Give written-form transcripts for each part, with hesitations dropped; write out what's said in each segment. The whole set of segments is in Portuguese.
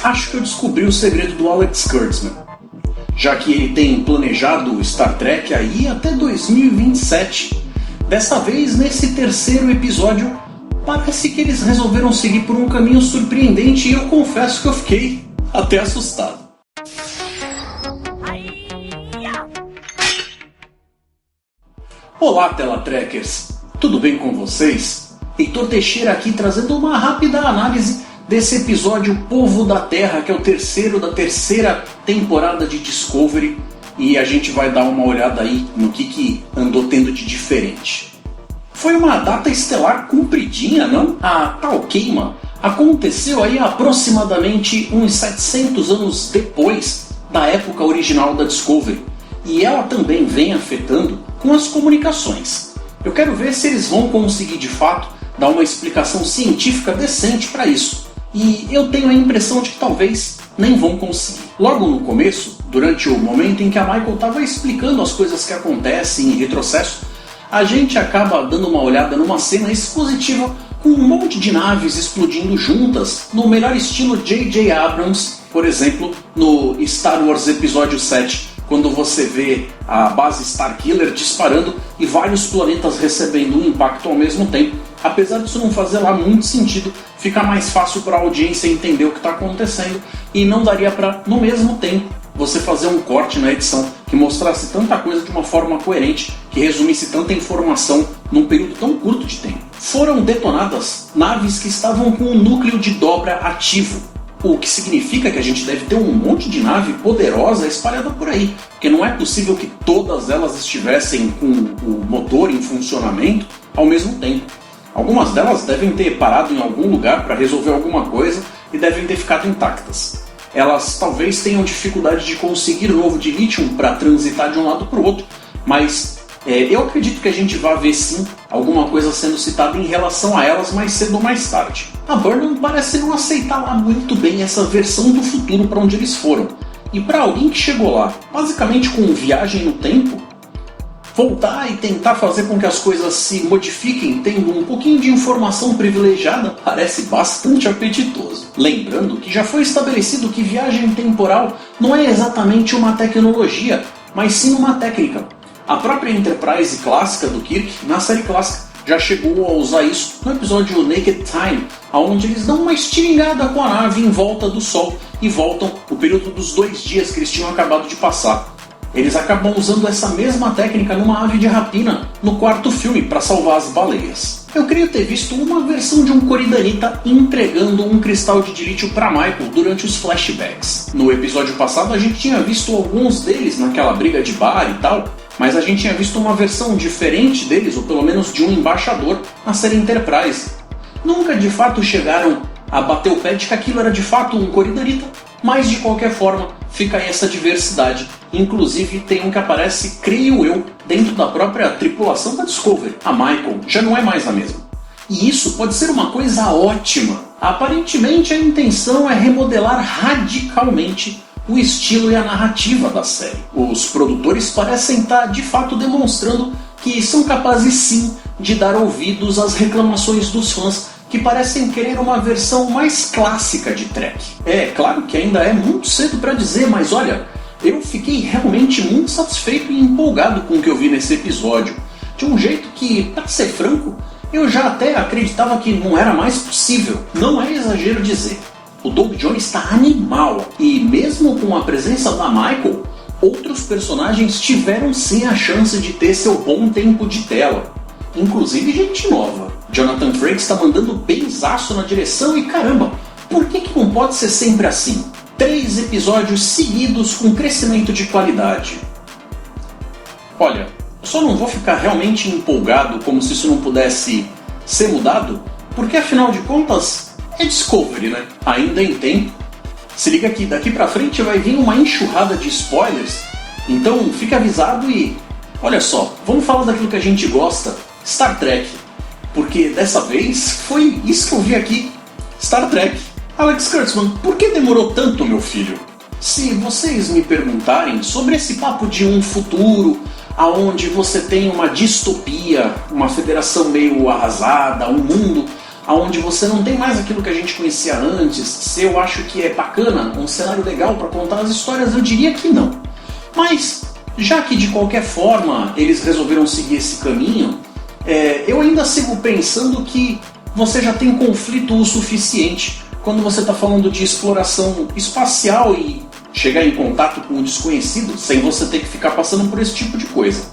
Acho que eu descobri o segredo do Alex Kurtzman, já que ele tem planejado Star Trek aí até 2027. Dessa vez, nesse terceiro episódio, parece que eles resolveram seguir por um caminho surpreendente e eu confesso que eu fiquei até assustado. Olá, Telatrekkers! Tudo bem com vocês? Heitor Teixeira aqui trazendo uma rápida análise desse episódio Povo da Terra, que é o terceiro da terceira temporada de Discovery, e a gente vai dar uma olhada aí no que andou tendo de diferente. Foi uma data estelar compridinha, não? A tal queima aconteceu aí aproximadamente uns 700 anos depois da época original da Discovery, e ela também vem afetando com as comunicações. Eu quero ver se eles vão conseguir de fato dar uma explicação científica decente para isso, e eu tenho a impressão de que talvez nem vão conseguir. Logo no começo, durante o momento em que a Michael estava explicando as coisas que acontecem em retrocesso, a gente acaba dando uma olhada numa cena expositiva com um monte de naves explodindo juntas, no melhor estilo J.J. Abrams, por exemplo, no Star Wars Episódio 7, quando você vê a base Starkiller disparando e vários planetas recebendo um impacto ao mesmo tempo. Apesar disso não fazer lá muito sentido, fica mais fácil para a audiência entender o que está acontecendo e não daria para, no mesmo tempo, você fazer um corte na edição que mostrasse tanta coisa de uma forma coerente, que resumisse tanta informação num período tão curto de tempo. Foram detonadas naves que estavam com o núcleo de dobra ativo, o que significa que a gente deve ter um monte de nave poderosa espalhada por aí, porque não é possível que todas elas estivessem com o motor em funcionamento ao mesmo tempo. Algumas delas devem ter parado em algum lugar para resolver alguma coisa e devem ter ficado intactas. Elas talvez tenham dificuldade de conseguir novo de lítio para transitar de um lado para o outro, mas eu acredito que a gente vai ver sim alguma coisa sendo citada em relação a elas mais cedo ou mais tarde. A Burnham parece não aceitar lá muito bem essa versão do futuro para onde eles foram. E para alguém que chegou lá, basicamente com viagem no tempo, voltar e tentar fazer com que as coisas se modifiquem tendo um pouquinho de informação privilegiada parece bastante apetitoso. Lembrando que já foi estabelecido que viagem temporal não é exatamente uma tecnologia, mas sim uma técnica. A própria Enterprise clássica do Kirk, na série clássica, já chegou a usar isso no episódio Naked Time, onde eles dão uma estilingada com a nave em volta do Sol e voltam o período dos 2 dias que eles tinham acabado de passar. Eles acabam usando essa mesma técnica numa ave de rapina no 4º filme para salvar as baleias. Eu creio ter visto uma versão de um Coridanita entregando um cristal de dilítio para Michael durante os flashbacks. No episódio passado a gente tinha visto alguns deles naquela briga de bar e tal, mas a gente tinha visto uma versão diferente deles, ou pelo menos de um embaixador, na série Enterprise. Nunca de fato chegaram a bater o pé de que aquilo era de fato um Coridanita, mas de qualquer forma fica aí essa diversidade. Inclusive tem um que aparece, creio eu, dentro da própria tripulação da Discovery. A Michael já não é mais a mesma. E isso pode ser uma coisa ótima. Aparentemente a intenção é remodelar radicalmente o estilo e a narrativa da série. Os produtores parecem estar de fato demonstrando que são capazes sim de dar ouvidos às reclamações dos fãs que parecem querer uma versão mais clássica de Trek. É claro que ainda é muito cedo para dizer, mas olha, eu fiquei realmente muito satisfeito e empolgado com o que eu vi nesse episódio. De um jeito que, para ser franco, eu já até acreditava que não era mais possível. Não é exagero dizer. O Doug Jones está animal, e mesmo com a presença da Michael, outros personagens tiveram sim a chance de ter seu bom tempo de tela. Inclusive gente nova. Jonathan Frakes está mandando benzaço na direção e caramba, por que não pode ser sempre assim? 3 episódios seguidos com crescimento de qualidade. Olha, eu só não vou ficar realmente empolgado como se isso não pudesse ser mudado, porque afinal de contas é Discovery, né? Ainda em tempo. Se liga aqui, daqui pra frente vai vir uma enxurrada de spoilers, então fique avisado e olha só, vamos falar daquilo que a gente gosta, Star Trek. Porque dessa vez foi isso que eu vi aqui, Star Trek. Alex Kurtzman, por que demorou tanto, meu filho? Se vocês me perguntarem sobre esse papo de um futuro aonde você tem uma distopia, uma federação meio arrasada, um mundo onde você não tem mais aquilo que a gente conhecia antes. Se eu acho que é bacana, um cenário legal para contar as histórias, eu diria que não. Mas, já que de qualquer forma eles resolveram seguir esse caminho, eu ainda sigo pensando que você já tem conflito o suficiente quando você está falando de exploração espacial e chegar em contato com o desconhecido sem você ter que ficar passando por esse tipo de coisa.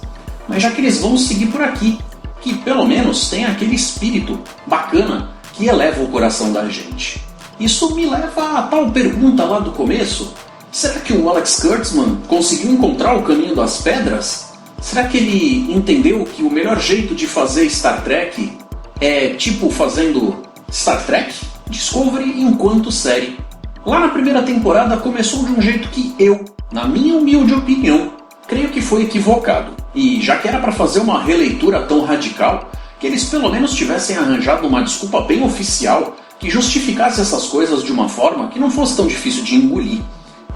Mas já que eles vão seguir por aqui, que pelo menos tem aquele espírito bacana que eleva o coração da gente. Isso me leva a tal pergunta lá do começo: será que o Alex Kurtzman conseguiu encontrar o caminho das pedras? Será que ele entendeu que o melhor jeito de fazer Star Trek é tipo fazendo Star Trek Discovery enquanto série? Lá na primeira temporada começou de um jeito que eu, na minha humilde opinião, creio que foi equivocado. E já que era para fazer uma releitura tão radical, que eles pelo menos tivessem arranjado uma desculpa bem oficial que justificasse essas coisas de uma forma que não fosse tão difícil de engolir.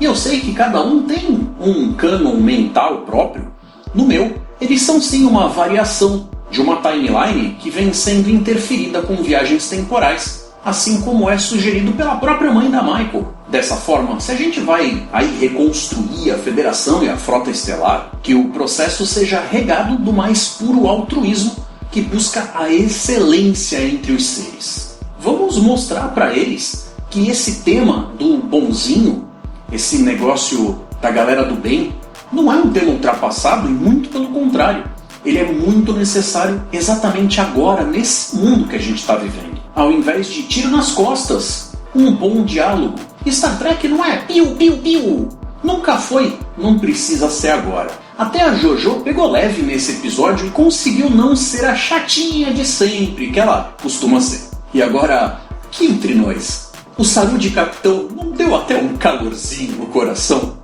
E eu sei que cada um tem um cânon mental próprio. No meu, eles são sim uma variação de uma timeline que vem sendo interferida com viagens temporais, assim como é sugerido pela própria mãe da Michael. Dessa forma, se a gente vai aí reconstruir a Federação e a Frota Estelar, que o processo seja regado do mais puro altruísmo que busca a excelência entre os seres. Vamos mostrar para eles que esse tema do bonzinho, esse negócio da galera do bem, não é um tema ultrapassado e muito pelo contrário. Ele é muito necessário exatamente agora, nesse mundo que a gente está vivendo. Ao invés de tiro nas costas, um bom diálogo. Star Trek não é piu, piu, piu. Nunca foi, não precisa ser agora. Até a JoJo pegou leve nesse episódio e conseguiu não ser a chatinha de sempre que ela costuma ser. E agora, aqui entre nós, o Saru de capitão não deu até um calorzinho no coração?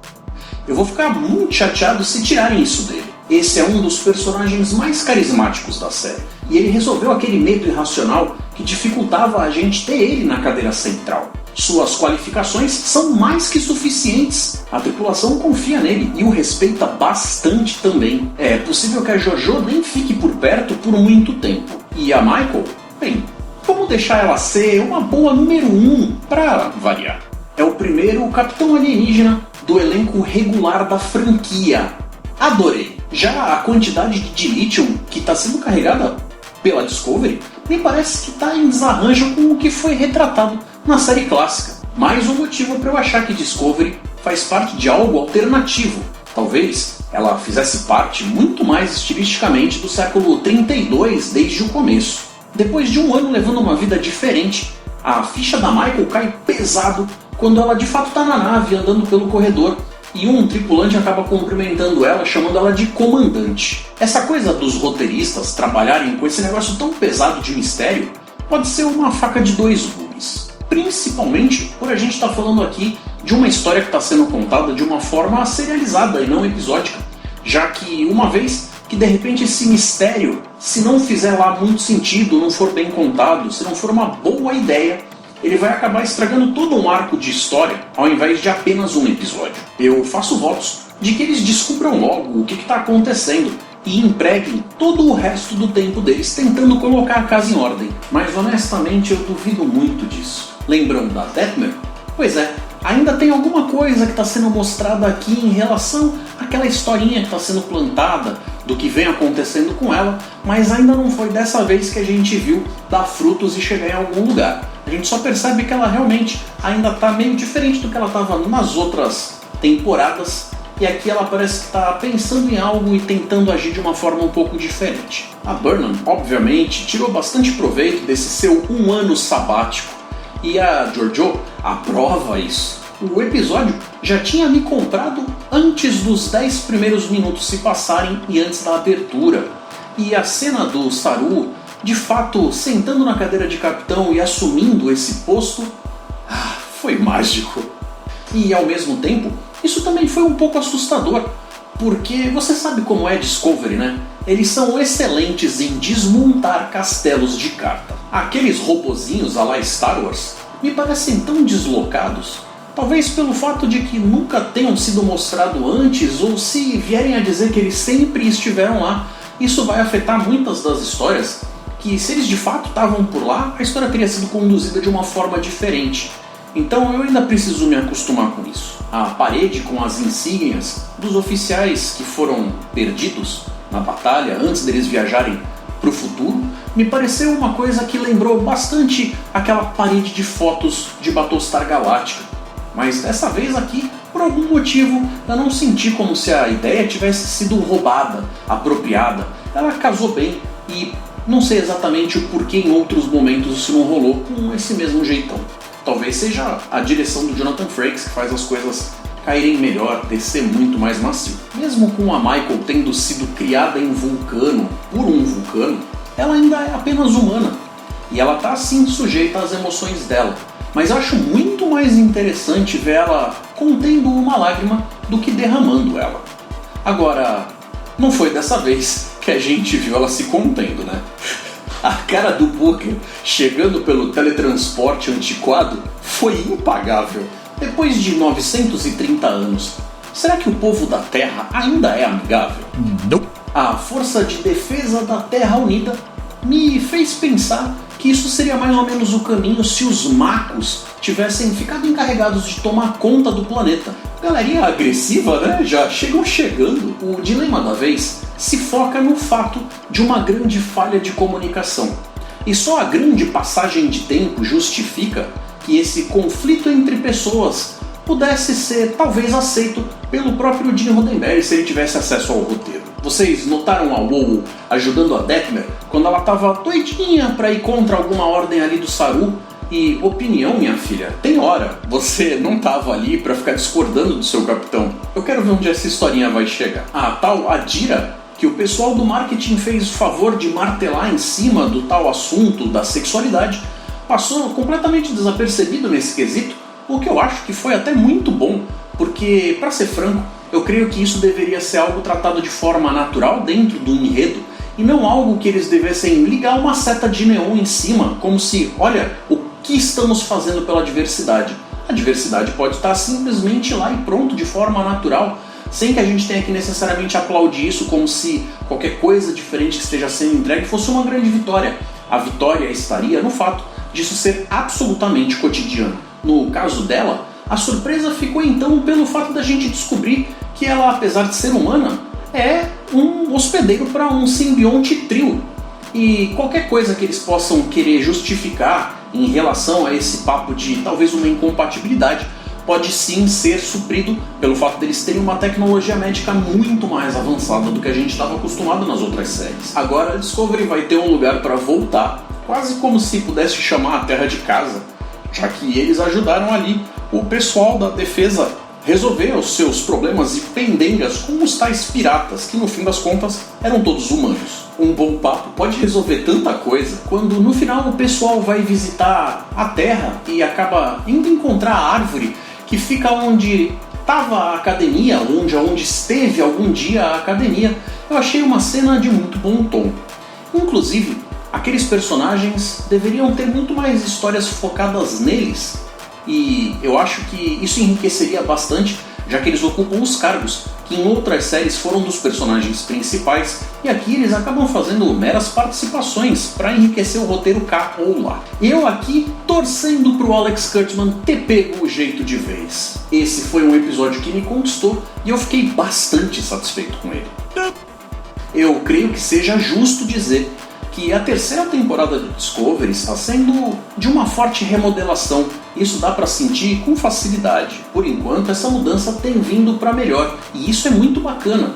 Eu vou ficar muito chateado se tirarem isso dele. Esse é um dos personagens mais carismáticos da série. E ele resolveu aquele medo irracional que dificultava a gente ter ele na cadeira central. Suas qualificações são mais que suficientes. A tripulação confia nele e o respeita bastante também. É possível que a JoJo nem fique por perto por muito tempo. E a Michael? Bem, vamos deixar ela ser uma boa número 1 para variar. É o primeiro capitão alienígena do elenco regular da franquia. Adorei. Já a quantidade de dilithium que está sendo carregada pela Discovery me parece que está em desarranjo com o que foi retratado na série clássica. Mais um motivo para eu achar que Discovery faz parte de algo alternativo. Talvez ela fizesse parte muito mais estilisticamente do século 32 desde o começo. Depois de um ano levando uma vida diferente, a ficha da Michael cai pesado quando ela de fato está na nave andando pelo corredor e um tripulante acaba cumprimentando ela, chamando ela de comandante. Essa coisa dos roteiristas trabalharem com esse negócio tão pesado de mistério pode ser uma faca de dois gumes. Principalmente por a gente estar falando aqui de uma história que está sendo contada de uma forma serializada e não episódica, já que uma vez que de repente esse mistério, se não fizer lá muito sentido, não for bem contado, se não for uma boa ideia, ele vai acabar estragando todo um arco de história ao invés de apenas um episódio. Eu faço votos de que eles descubram logo o que está acontecendo e empreguem todo o resto do tempo deles tentando colocar a casa em ordem. Mas honestamente eu duvido muito disso. Lembram da Detmer? Pois é, ainda tem alguma coisa que está sendo mostrada aqui em relação àquela historinha que está sendo plantada, do que vem acontecendo com ela, mas ainda não foi dessa vez que a gente viu dar frutos e chegar em algum lugar. A gente só percebe que ela realmente ainda está meio diferente do que ela estava nas outras temporadas, e aqui ela parece que está pensando em algo e tentando agir de uma forma um pouco diferente. A Burnham, obviamente, tirou bastante proveito desse seu 1 ano sabático, e a JoJo aprova isso. O episódio já tinha me comprado antes dos 10 primeiros minutos se passarem e antes da abertura. E a cena do Saru, de fato, sentando na cadeira de capitão e assumindo esse posto, foi mágico. E ao mesmo tempo, isso também foi um pouco assustador, porque você sabe como é Discovery, né? Eles são excelentes em desmontar castelos de carta. Aqueles robozinhos à la Star Wars me parecem tão deslocados. Talvez pelo fato de que nunca tenham sido mostrados antes, ou se vierem a dizer que eles sempre estiveram lá, isso vai afetar muitas das histórias que se eles de fato estavam por lá, a história teria sido conduzida de uma forma diferente. Então eu ainda preciso me acostumar com isso. A parede com as insígnias dos oficiais que foram perdidos na batalha antes deles viajarem para o futuro me pareceu uma coisa que lembrou bastante aquela parede de fotos de Battlestar Galactica. Mas dessa vez aqui, por algum motivo, eu não senti como se a ideia tivesse sido roubada, apropriada. Ela casou bem e não sei exatamente o porquê em outros momentos isso não rolou com esse mesmo jeitão. Talvez seja a direção do Jonathan Frakes que faz as coisas caírem melhor, descer muito mais macio. Mesmo com a Michael tendo sido criada em Vulcano, por um vulcano, ela ainda é apenas humana. E ela está sim sujeita às emoções dela. Mas eu acho muito mais interessante ver ela contendo uma lágrima do que derramando ela. Agora, não foi dessa vez que a gente viu ela se contendo, né? A cara do Booker chegando pelo teletransporte antiquado foi impagável. Depois de 930 anos, será que o povo da Terra ainda é amigável? Não. A Força de Defesa da Terra Unida me fez pensar que isso seria mais ou menos o caminho se os Macos tivessem ficado encarregados de tomar conta do planeta. Galerinha agressiva, né? Já chegam chegando. O dilema da vez se foca no fato de uma grande falha de comunicação. E só a grande passagem de tempo justifica que esse conflito entre pessoas pudesse ser talvez aceito pelo próprio Gene Roddenberry se ele tivesse acesso ao roteiro. Vocês notaram a WoW ajudando a Detmer quando ela estava doidinha para ir contra alguma ordem ali do Saru? E opinião, minha filha, tem hora. Você não estava ali para ficar discordando do seu capitão. Eu quero ver onde essa historinha vai chegar. A tal Adira, que o pessoal do marketing fez o favor de martelar em cima do tal assunto da sexualidade, passou completamente desapercebido nesse quesito, o que eu acho que foi até muito bom, porque, para ser franco, eu creio que isso deveria ser algo tratado de forma natural dentro do enredo, e não algo que eles devessem ligar uma seta de neon em cima, como se, olha, o que estamos fazendo pela diversidade. A diversidade pode estar simplesmente lá e pronto, de forma natural, sem que a gente tenha que necessariamente aplaudir isso como se qualquer coisa diferente que esteja sendo entregue fosse uma grande vitória. A vitória estaria no fato disso ser absolutamente cotidiano. No caso dela, a surpresa ficou então pelo fato da gente descobrir que ela, apesar de ser humana, é um hospedeiro para um simbionte trio. E qualquer coisa que eles possam querer justificar em relação a esse papo de talvez uma incompatibilidade pode sim ser suprido pelo fato deles terem uma tecnologia médica muito mais avançada do que a gente estava acostumado nas outras séries. Agora a Discovery vai ter um lugar para voltar, quase como se pudesse chamar a Terra de casa, já que eles ajudaram ali o pessoal da defesa resolver os seus problemas e pendengas com os tais piratas, que no fim das contas eram todos humanos. Um bom papo pode resolver tanta coisa quando no final o pessoal vai visitar a Terra e acaba indo encontrar a árvore que fica onde estava a academia, onde esteve algum dia a academia. Eu achei uma cena de muito bom tom. Inclusive, aqueles personagens deveriam ter muito mais histórias focadas neles, e eu acho que isso enriqueceria bastante, já que eles ocupam os cargos que em outras séries foram dos personagens principais, e aqui eles acabam fazendo meras participações para enriquecer o roteiro cá ou lá. Eu aqui torcendo pro Alex Kurtzman ter pego o jeito de vez. Esse foi um episódio que me conquistou e eu fiquei bastante satisfeito com ele. Eu creio que seja justo dizer que a terceira temporada de Discovery está sendo de uma forte remodelação. Isso dá para sentir com facilidade. Por enquanto, essa mudança tem vindo para melhor, e isso é muito bacana.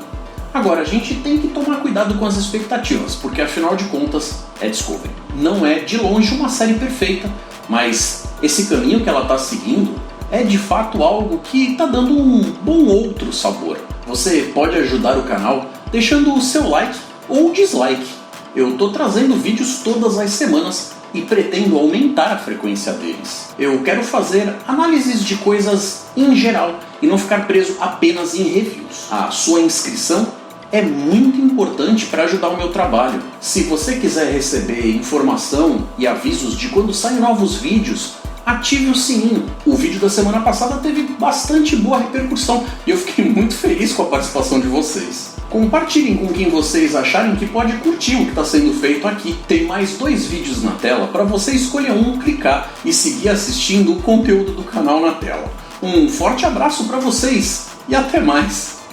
Agora, a gente tem que tomar cuidado com as expectativas, porque afinal de contas, é Discovery. Não é de longe uma série perfeita, mas esse caminho que ela está seguindo é de fato algo que está dando um bom outro sabor. Você pode ajudar o canal deixando o seu like ou dislike. Eu tô trazendo vídeos todas as semanas e pretendo aumentar a frequência deles. Eu quero fazer análises de coisas em geral e não ficar preso apenas em reviews. A sua inscrição é muito importante para ajudar o meu trabalho. Se você quiser receber informação e avisos de quando saem novos vídeos, ative o sininho. O vídeo da semana passada teve bastante boa repercussão e eu fiquei muito feliz com a participação de vocês. Compartilhem com quem vocês acharem que pode curtir o que está sendo feito aqui. Tem mais 2 vídeos na tela para você escolher um, clicar e seguir assistindo o conteúdo do canal na tela. Um forte abraço para vocês e até mais!